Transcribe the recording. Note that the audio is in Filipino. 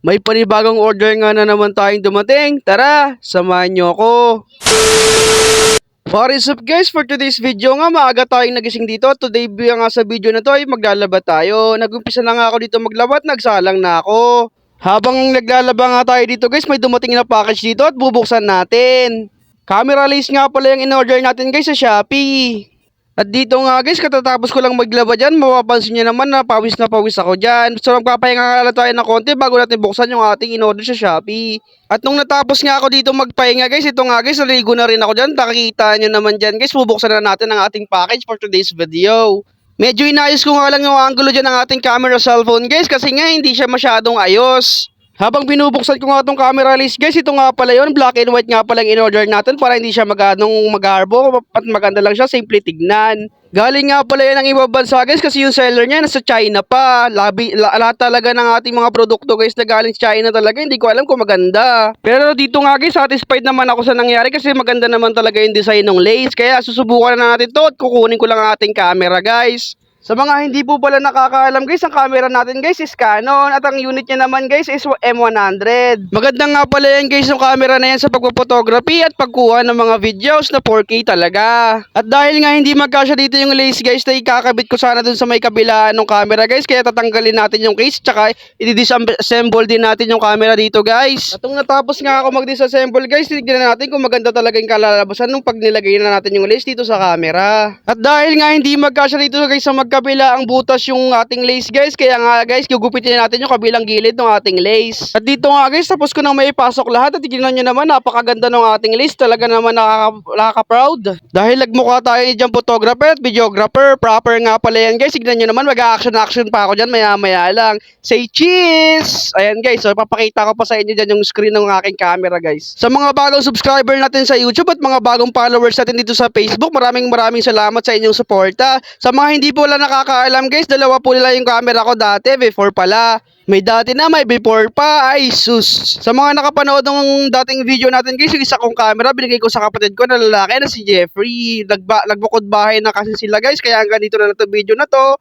May panibagong order nga na naman tayong dumating. Tara, samahan nyo ako. What is up guys, for today's video nga maaga tayong nagising dito. Today nga sa video na to ay maglalaba tayo. Nagumpisa na nga ako dito maglaba at nagsalang na ako. Habang naglalaba nga tayo dito guys, may dumating na package dito at bubuksan natin. Camera lens nga pala yung in-order natin guys sa Shopee. At dito nga guys, katatapos ko lang maglaba dyan, mapapansin nyo naman na pawis ako dyan. So magpapahinga nga tayo ng konti bago natin buksan yung ating in-order sa Shopee. At nung natapos nga ako dito magpahinga guys, ito nga guys, naligo na rin ako dyan. Nakikita nyo naman dyan guys, bubuksan na natin ang ating package for today's video. Medyo inayos ko nga lang yung angulo dyan ng ating camera cellphone guys, kasi nga hindi siya masyadong ayos. Habang binubuksan ko nga itong camera lens guys, ito nga pala yun, black and white nga pala yung in-order natin para hindi siya maganong magarbo at maganda lang siya, simple tignan. Galing nga pala yan ng ibang bansa guys kasi yung seller niya nasa China pa. Lahat talaga ng ating mga produkto guys na galing sa China talaga, hindi ko alam kung maganda. Pero dito nga guys, satisfied naman ako sa nangyari kasi maganda naman talaga yung design ng lens. Kaya susubukan na natin to at kukunin ko lang ang ating camera guys. Sa mga hindi po pala nakakaalam guys, ang camera natin guys is Canon at ang unit niya naman guys is M100. Maganda nga pala yan guys yung camera na yan sa pagpo-photography at pagkuha ng mga videos na 4K talaga. At dahil nga hindi magkasya dito yung lens guys, na ikakabit ko sana dun sa may kabilaan ng camera guys, kaya tatanggalin natin yung case tsaka i-disassemble din natin yung camera dito guys. At nung natapos nga ako mag-disassemble guys, tignan natin kung maganda talaga yung kalalabasan nung pag nilagay na natin yung lens dito sa camera. At dahil nga hindi magkasya dito guys sa kabila ang butas yung ating lace guys, kaya nga guys gugupitin natin yung kabilang gilid ng ating lace. At dito nga guys, tapos ko nang maipasok lahat at tignan nyo naman, napakaganda ng ating lace, talaga naman nakaka-proud. Dahil nagmukha tayo dyan photographer at videographer, proper nga pala yan guys. Tignan nyo naman, mag-action pa ako dyan maya maya lang. Say cheese! Ayan guys, so papakita ko pa sa inyo dyan yung screen ng aking camera guys. Sa mga bagong subscriber natin sa YouTube at mga bagong followers natin dito sa Facebook, maraming salamat sa inyong suporta. Sa mga hindi po nakakaalam guys, dalawa po nila yung camera ko dati, before pala. May dati na, may before pa, ay sus. Sa mga nakapanood ng dating video natin guys, yung isa kong camera, binigay ko sa kapatid ko na lalaki na si Jeffrey. Nagbukod bahay na kasi sila guys, kaya hanggang dito na lang video na to.